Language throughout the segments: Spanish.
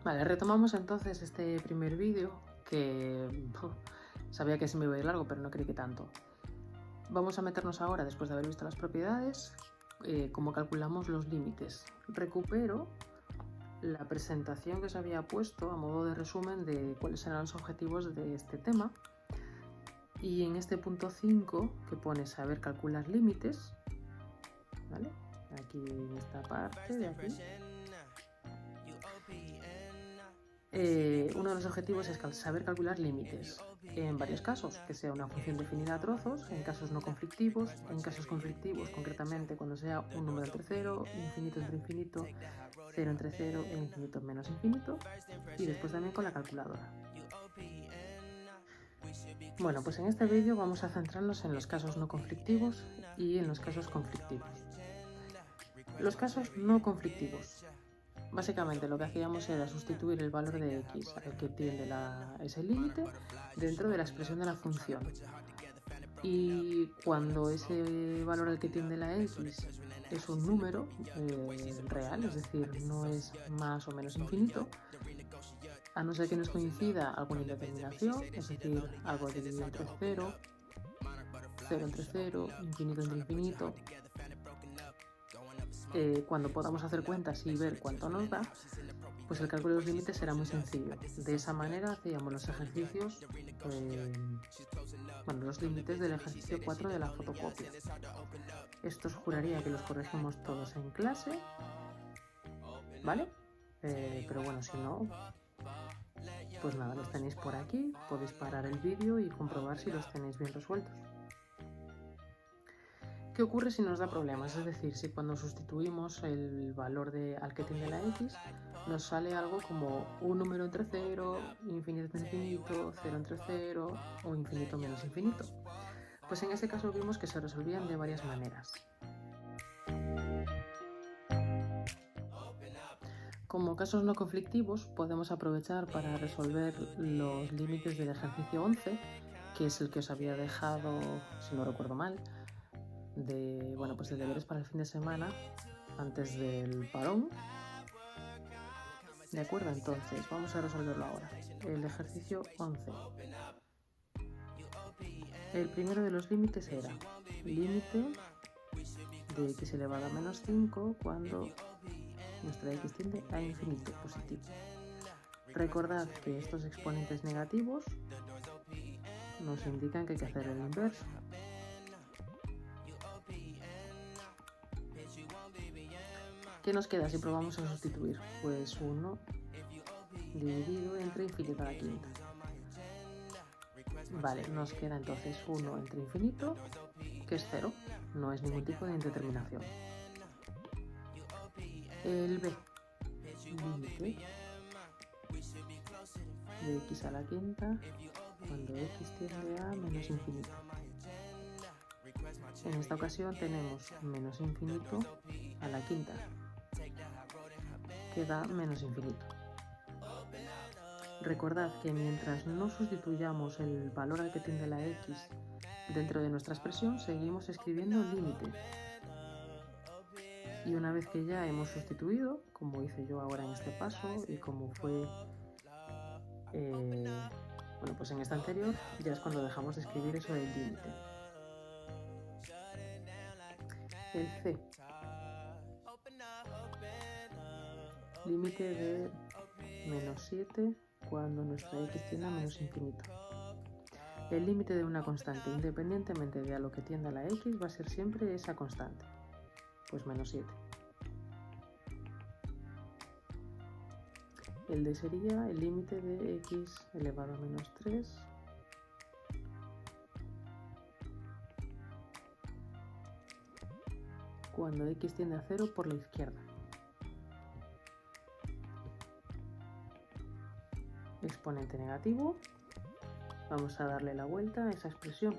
Vale, retomamos entonces este primer vídeo que sabía que se me iba a ir largo, pero no creí que tanto. Vamos a meternos ahora, después de haber visto las propiedades, cómo calculamos los límites. Recupero la presentación que os había puesto a modo de resumen de cuáles eran los objetivos de este tema. Y en este punto 5, que pone saber calcular límites, ¿vale? Aquí en esta parte de aquí. Uno de los objetivos es saber calcular límites en varios casos, que sea una función definida a trozos, en casos no conflictivos, en casos conflictivos concretamente cuando sea un número entre 0, infinito entre infinito, 0 entre 0 e infinito menos infinito, y después también con la calculadora. Bueno, pues en este vídeo vamos a centrarnos en los casos no conflictivos y en los casos conflictivos. Los casos no conflictivos. Básicamente lo que hacíamos era sustituir el valor de x al que tiende ese límite dentro de la expresión de la función. Y cuando ese valor al que tiende la x es un número real, es decir, no es más o menos infinito, a no ser que nos coincida alguna indeterminación, es decir, algo dividido entre 0, 0 entre 0, infinito entre infinito, cuando podamos hacer cuentas y ver cuánto nos da, pues el cálculo de los límites será muy sencillo. De esa manera hacíamos los ejercicios, los límites del ejercicio 4 de la fotocopia. Estos juraría que los corregimos todos en clase, ¿vale? Pero bueno, si no, pues nada, los tenéis por aquí, podéis parar el vídeo y comprobar si los tenéis bien resueltos. ¿Qué ocurre si nos da problemas? Es decir, si cuando sustituimos el valor al que tiende la x, nos sale algo como un número entre 0, infinito entre infinito, 0 entre 0 o infinito menos infinito. Pues en ese caso vimos que se resolvían de varias maneras. Como casos no conflictivos, podemos aprovechar para resolver los límites del ejercicio 11, que es el que os había dejado, si no recuerdo mal, de deberes para el fin de semana antes del parón. De acuerdo, entonces vamos a resolverlo ahora. El ejercicio 11. El primero de los límites era límite de x elevado a menos 5 cuando nuestra x tiende a infinito positivo. Recordad que estos exponentes negativos nos indican que hay que hacer el inverso. ¿Qué nos queda si probamos a sustituir? Pues 1 dividido entre infinito a la quinta. Vale, nos queda entonces 1 entre infinito, que es 0, no es ningún tipo de indeterminación. El b, límite de x a la quinta cuando x tiende a menos infinito. En esta ocasión tenemos menos infinito a la quinta, que da menos infinito. Recordad que mientras no sustituyamos el valor al que tiende la x dentro de nuestra expresión, seguimos escribiendo límite. Y una vez que ya hemos sustituido, como hice yo ahora en este paso y como fue pues en esta anterior, ya es cuando dejamos de escribir eso del límite. El c, límite de menos 7 cuando nuestra x tiende a menos infinito. El límite de una constante, independientemente de a lo que tienda la x, va a ser siempre esa constante, pues menos 7. El d sería el límite de x elevado a menos 3 cuando x tiende a 0 por la izquierda. Exponente negativo. Vamos a darle la vuelta a esa expresión.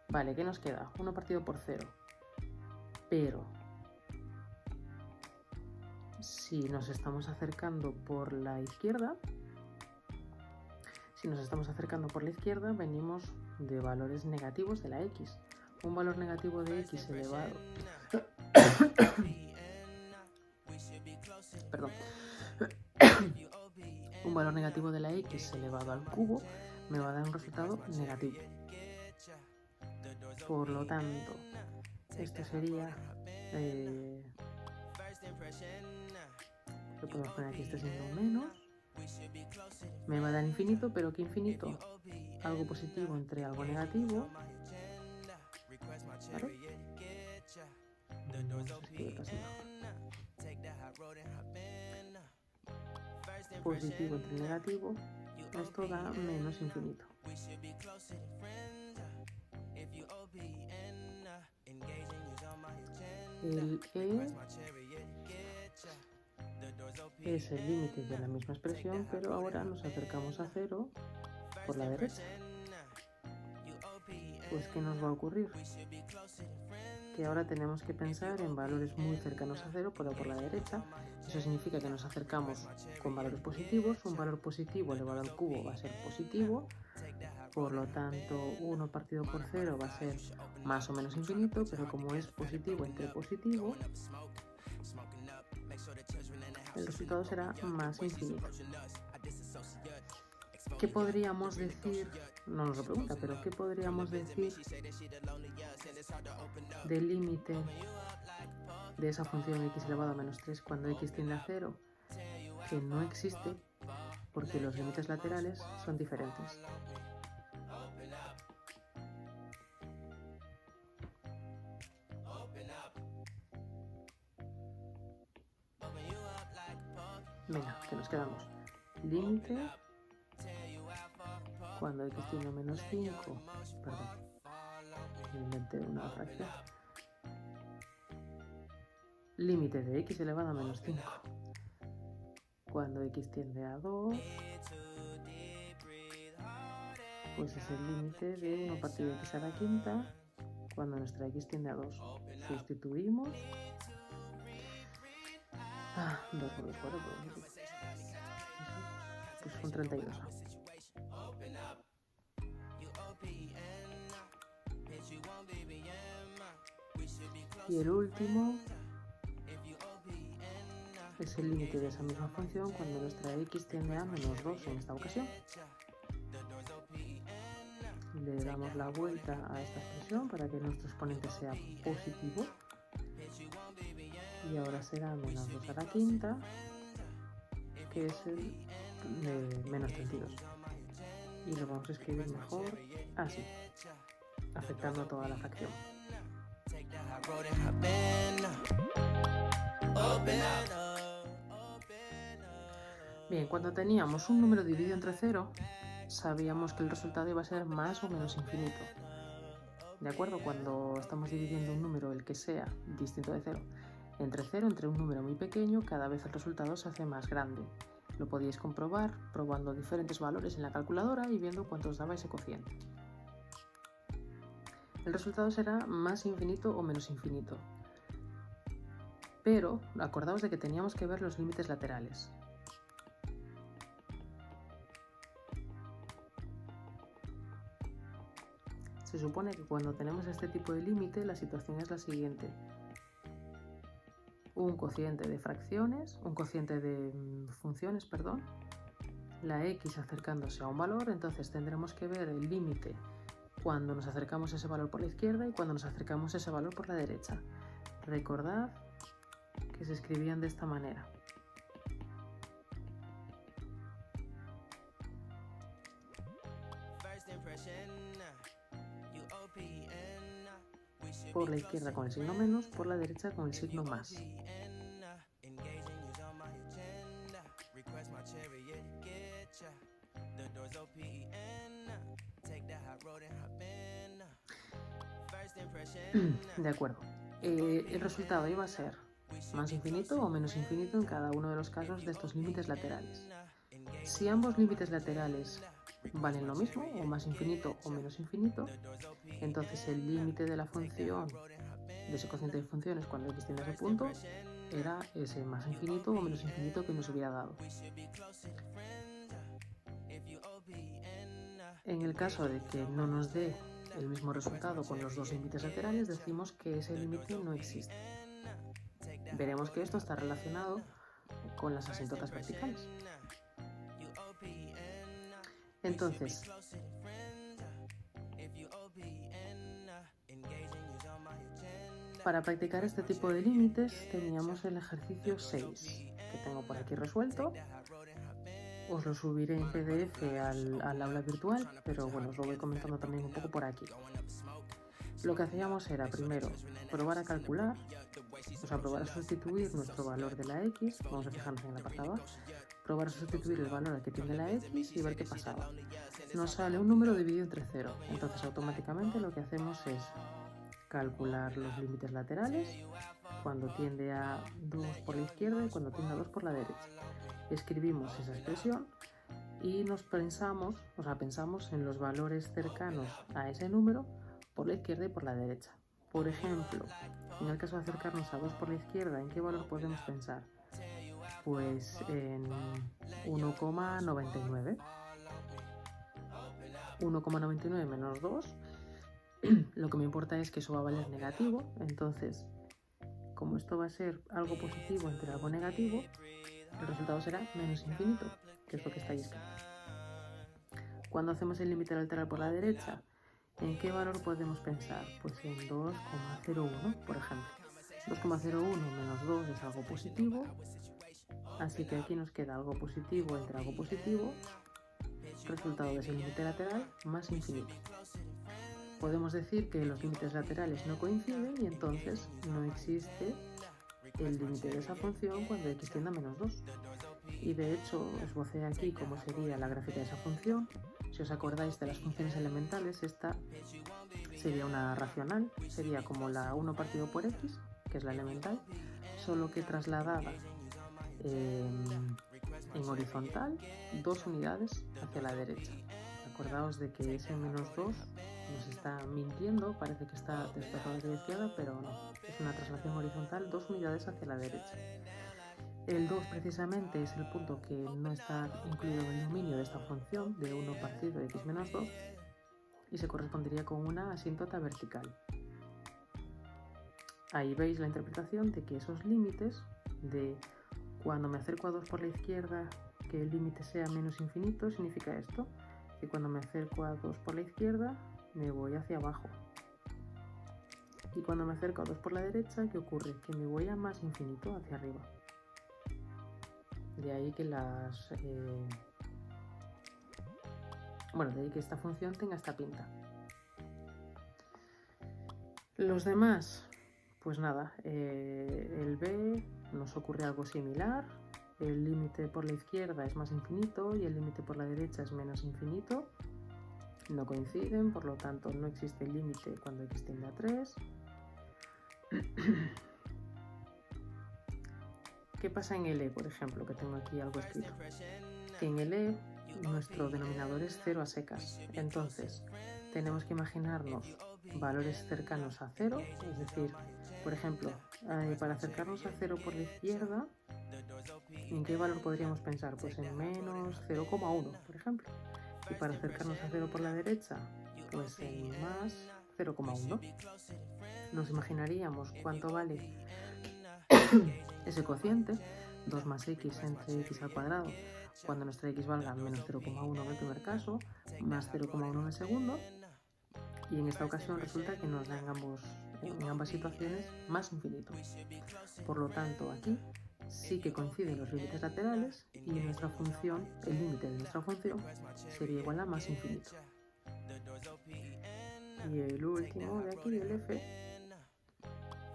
Vale, ¿qué nos queda? 1 partido por 0. Pero si nos estamos acercando por la izquierda, venimos de valores negativos de la x. Un valor negativo de x elevado Perdón. Un valor negativo de la x elevado al cubo me va a dar un resultado negativo. Por lo tanto, esto sería... lo podemos poner aquí este signo menos. Me va a dar infinito, pero ¿qué infinito? Algo positivo entre algo negativo. ¿Vale? Positivo entre negativo, esto da menos infinito. El E es el límite de la misma expresión, pero ahora nos acercamos a 0 por la derecha. Pues ¿qué nos va a ocurrir? Que ahora tenemos que pensar en valores muy cercanos a 0 por la derecha. Eso significa que nos acercamos con valores positivos. Un valor positivo elevado al cubo va a ser positivo. Por lo tanto, 1 partido por 0 va a ser más o menos infinito, pero como es positivo entre positivo, el resultado será más infinito. ¿Qué podríamos decir? No nos lo pregunta, pero ¿qué podríamos decir del límite de esa función x elevado a menos 3 cuando x tiende a 0? Que no existe porque los límites laterales son diferentes. Venga, que nos quedamos. Límite cuando x tiende a menos 5, perdón, inventé una fracción. Límite de x elevado a menos 5 cuando x tiende a 2, pues es el límite de 1 partido de x a la quinta cuando nuestra x tiende a 2. Sustituimos. 2 por 2, 4, pues son 32. Y el último es el límite de esa misma función cuando nuestra x tiende a menos 2 en esta ocasión. Le damos la vuelta a esta expresión para que nuestro exponente sea positivo. Y ahora será menos 2 a la quinta, que es el de menos 32. Y lo vamos a escribir mejor así, afectando a toda la fracción. Bien, cuando teníamos un número dividido entre 0, sabíamos que el resultado iba a ser más o menos infinito. ¿De acuerdo? Cuando estamos dividiendo un número, el que sea, distinto de 0, entre un número muy pequeño, cada vez el resultado se hace más grande. Lo podíais comprobar probando diferentes valores en la calculadora y viendo cuánto os daba ese cociente. El resultado será más infinito o menos infinito. Pero acordaos de que teníamos que ver los límites laterales. Se supone que cuando tenemos este tipo de límite, la situación es la siguiente. Un cociente de fracciones, un cociente de funciones, perdón, la x acercándose a un valor, entonces tendremos que ver el límite cuando nos acercamos a ese valor por la izquierda y cuando nos acercamos a ese valor por la derecha. Recordad que se escribían de esta manera. Por la izquierda con el signo menos, por la derecha con el signo más. De acuerdo. El resultado iba a ser más infinito o menos infinito en cada uno de los casos de estos límites laterales. Si ambos límites laterales valen lo mismo, o más infinito o menos infinito, entonces el límite de la función, de ese cociente de funciones cuando x tiende a ese punto, era ese más infinito o menos infinito que nos hubiera dado. En el caso de que no nos dé el mismo resultado con los dos límites laterales, decimos que ese límite no existe. Veremos que esto está relacionado con las asíntotas verticales. Entonces, para practicar este tipo de límites teníamos el ejercicio 6, que tengo por aquí resuelto. Os lo subiré en PDF al aula virtual, pero bueno, os lo voy comentando también un poco por aquí. Lo que hacíamos era primero probar a calcular, o sea, probar a sustituir nuestro valor de la x, vamos a fijarnos en el apartado A, probar a sustituir el valor al que tiende la x y ver qué pasaba. Nos sale un número dividido entre 0, entonces automáticamente lo que hacemos es calcular los límites laterales cuando tiende a 2 por la izquierda y cuando tiende a 2 por la derecha. Escribimos esa expresión y pensamos en los valores cercanos a ese número por la izquierda y por la derecha. Por ejemplo, en el caso de acercarnos a 2 por la izquierda, ¿en qué valor podemos pensar? Pues en 1,99. 1,99 menos 2, lo que me importa es que eso va a valer negativo, entonces, como esto va a ser algo positivo entre algo negativo, el resultado será menos infinito, que es lo que está ahí escrito. Cuando hacemos el límite lateral por la derecha, ¿en qué valor podemos pensar? Pues en 2,01, por ejemplo. 2,01 menos 2 es algo positivo, así que aquí nos queda algo positivo entre algo positivo, resultado de ese límite lateral más infinito. Podemos decir que los límites laterales no coinciden y entonces no existe el límite de esa función cuando x tiende a menos 2. Y de hecho esbocé aquí cómo sería la gráfica de esa función. Si os acordáis de las funciones elementales, esta sería una racional, sería como la 1 partido por x, que es la elemental, solo que trasladada en horizontal 2 unidades hacia la derecha. Acordaos de que ese menos 2 nos está mintiendo, parece que está desplazado hacia la izquierda, pero no, es una traslación horizontal 2 unidades hacia la derecha. El 2 precisamente es el punto que no está incluido en el dominio de esta función de 1 partido de x menos 2 y se correspondería con una asíntota vertical. Ahí veis la interpretación de que esos límites de cuando me acerco a 2 por la izquierda, que el límite sea menos infinito, significa esto, que cuando me acerco a 2 por la izquierda me voy hacia abajo. Y cuando me acerco a 2 por la derecha, ¿qué ocurre? Que me voy a más infinito, hacia arriba. De ahí que de ahí que esta función tenga esta pinta. Los demás, pues nada, el b nos ocurre algo similar. El límite por la izquierda es más infinito y el límite por la derecha es menos infinito. No coinciden, por lo tanto no existe el límite cuando x tiende a 3. ¿Qué pasa en el e, por ejemplo? Que tengo aquí algo escrito. Que en el e nuestro denominador es 0 a secas. Entonces tenemos que imaginarnos valores cercanos a 0, es decir, por ejemplo, para acercarnos a 0 por la izquierda, ¿en qué valor podríamos pensar? Pues en menos 0,1, por ejemplo. Y para acercarnos a 0 por la derecha, pues en más 0,1. Nos imaginaríamos cuánto vale ese cociente, 2 más x entre x al cuadrado, cuando nuestra x valga menos 0,1 en el primer caso, más 0,1 en el segundo, y en esta ocasión resulta que nos da en ambas situaciones más infinito. Por lo tanto, aquí sí que coinciden los límites laterales y nuestra función, el límite de nuestra función, sería igual a más infinito. Y el último de aquí, el f,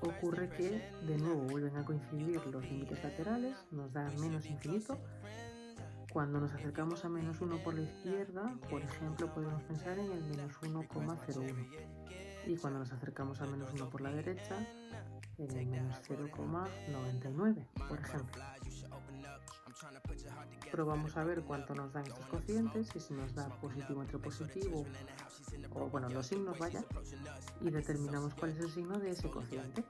ocurre que de nuevo vuelven a coincidir los límites laterales, nos da menos infinito. Cuando nos acercamos a menos 1 por la izquierda, por ejemplo, podemos pensar en el menos 1,01. Y cuando nos acercamos a menos 1 por la derecha, en el menos 0,99, por ejemplo. Probamos a ver cuánto nos dan estos cocientes y si nos da positivo entre positivo, o bueno, los signos vaya, y determinamos cuál es el signo de ese cociente.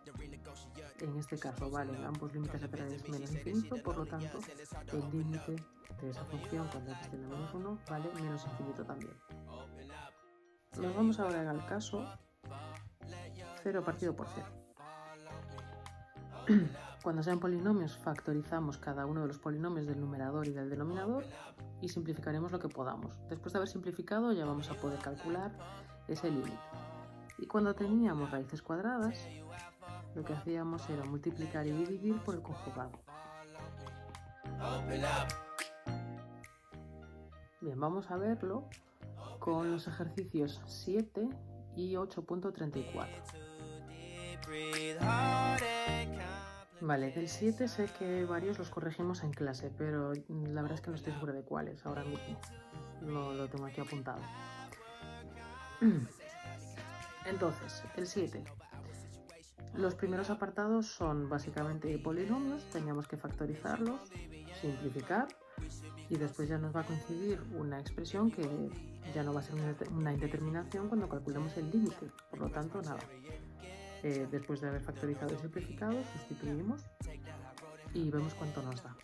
En este caso valen ambos límites laterales menos infinito, por lo tanto, el límite de esa función cuando x tiende a menos 1 vale menos infinito también. Nos vamos ahora al caso 0 partido por 0. Cuando sean polinomios, factorizamos cada uno de los polinomios del numerador y del denominador y simplificaremos lo que podamos. Después de haber simplificado, ya vamos a poder calcular ese límite. Y cuando teníamos raíces cuadradas, lo que hacíamos era multiplicar y dividir por el conjugado. Bien, vamos a verlo con los ejercicios 7 y 8.34. Vale, del 7 sé que varios los corregimos en clase, pero la verdad es que no estoy segura de cuáles ahora mismo. No lo tengo aquí apuntado. Entonces, el 7. Los primeros apartados son básicamente polinomios, teníamos que factorizarlos, simplificar y después ya nos va a coincidir una expresión que ya no va a ser una indeterminación cuando calculemos el límite, por lo tanto nada. Después de haber factorizado y simplificado, sustituimos y vemos cuánto nos da.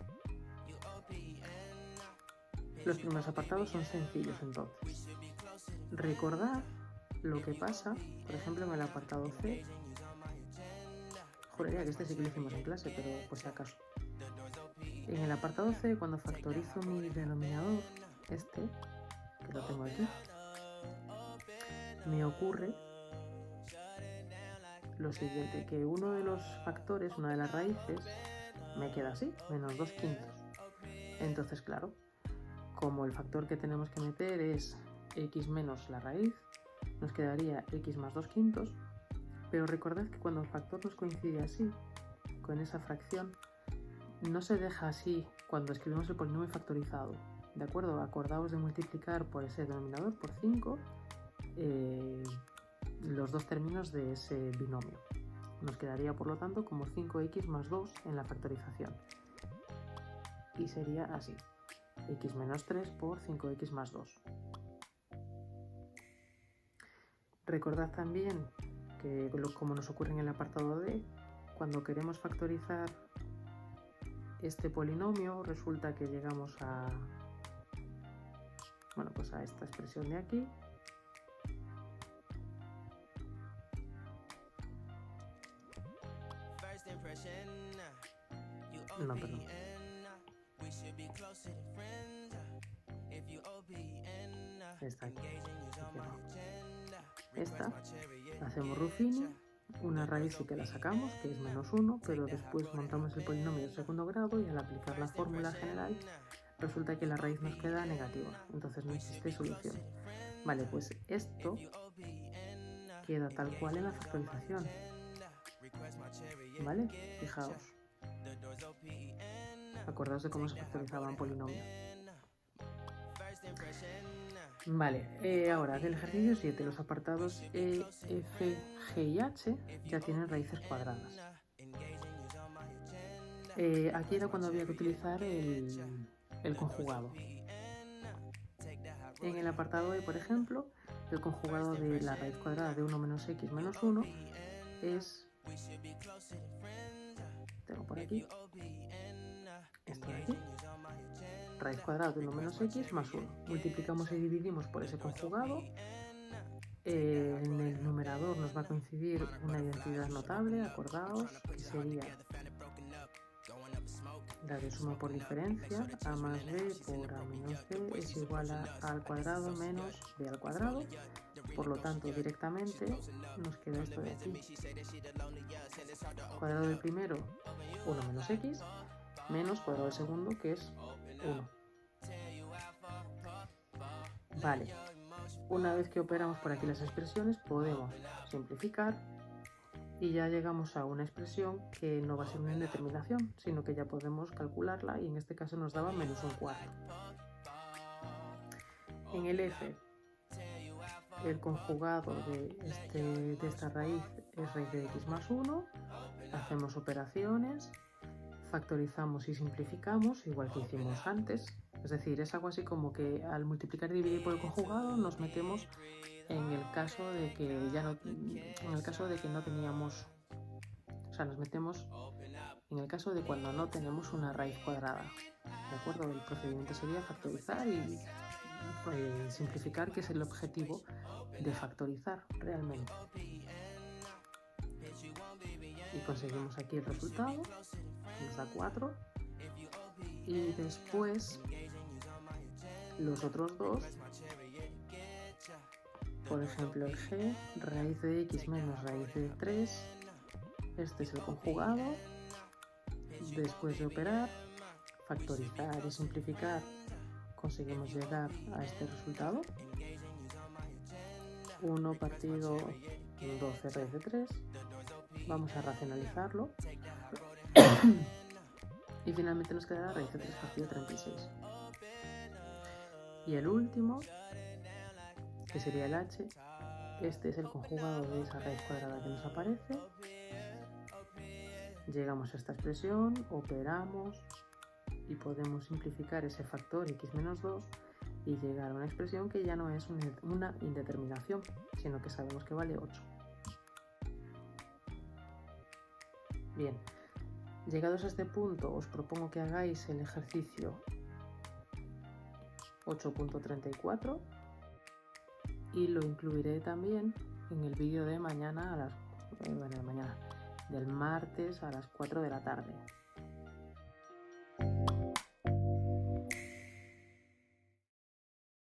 Los primeros apartados son sencillos entonces. Recordad lo que pasa, por ejemplo, en el apartado C. Juraría que este sí que lo hicimos en clase, pero por si acaso. En el apartado C, cuando factorizo mi denominador, este, que lo tengo aquí, me ocurre lo siguiente, que uno de los factores, una de las raíces, me queda así, menos 2/5. Entonces, claro, como el factor que tenemos que meter es x menos la raíz, nos quedaría x más 2/5, pero recordad que cuando el factor nos coincide así, con esa fracción, no se deja así cuando escribimos el polinomio factorizado, ¿de acuerdo? Acordaos de multiplicar por ese denominador por 5 los dos términos de ese binomio. Nos quedaría, por lo tanto, como 5x más 2 en la factorización. Y sería así, x menos 3 por 5x más 2. Recordad también que, como nos ocurre en el apartado D, cuando queremos factorizar este polinomio, resulta que llegamos a esta expresión de aquí. No, perdón. Esta aquí. Esta, hacemos Ruffini, una raíz sí que la sacamos, que es menos 1, pero después montamos el polinomio de segundo grado y al aplicar la fórmula general resulta que la raíz nos queda negativa, entonces no existe solución. Vale, pues esto queda tal cual en la factorización. ¿Vale? Fijaos. Acordaos de cómo se factorizaban polinomios. Vale, ahora del ejercicio 7, los apartados E, F, G y H ya tienen raíces cuadradas. Aquí era cuando había que utilizar el conjugado. En el apartado E, por ejemplo, el conjugado de la raíz cuadrada de 1 menos x menos 1 es, tengo por aquí, esto de aquí, raíz cuadrada de 1 menos x más 1. Multiplicamos y dividimos por ese conjugado. En el numerador nos va a coincidir una identidad notable, acordaos, que sería la de suma por diferencia, a más b por a menos b es igual a al cuadrado menos b al cuadrado. Por lo tanto, directamente nos queda esto de aquí. Cuadrado del primero, 1 menos x, menos cuadrado del segundo, que es 1. Vale, una vez que operamos por aquí las expresiones, podemos simplificar y ya llegamos a una expresión que no va a ser una indeterminación, sino que ya podemos calcularla y en este caso nos daba menos 1/4. En el F, el conjugado de esta raíz es raíz de x más 1, hacemos operaciones, factorizamos y simplificamos, igual que hicimos antes. Es decir, es algo así como que al multiplicar y dividir por el conjugado nos metemos en el caso de que no teníamos, o sea, nos metemos en el caso de cuando no tenemos una raíz cuadrada. ¿De acuerdo? El procedimiento sería factorizar y simplificar, que es el objetivo de factorizar realmente. y conseguimos aquí el resultado, nos da 4, y después los otros dos, por ejemplo el g, raíz de x menos raíz de 3, este es el conjugado. Después de operar, factorizar y simplificar, conseguimos llegar a este resultado. 1 partido 12 raíz de 3. Vamos a racionalizarlo. Y finalmente nos quedará raíz de 3 partido 36. Y el último, que sería el h, este es el conjugado de esa raíz cuadrada que nos aparece. Llegamos a esta expresión, operamos y podemos simplificar ese factor x menos 2 y llegar a una expresión que ya no es una indeterminación, sino que sabemos que vale 8. Bien, llegados a este punto os propongo que hagáis el ejercicio 8.34 y lo incluiré también en el vídeo de mañana del martes a las 4 de la tarde.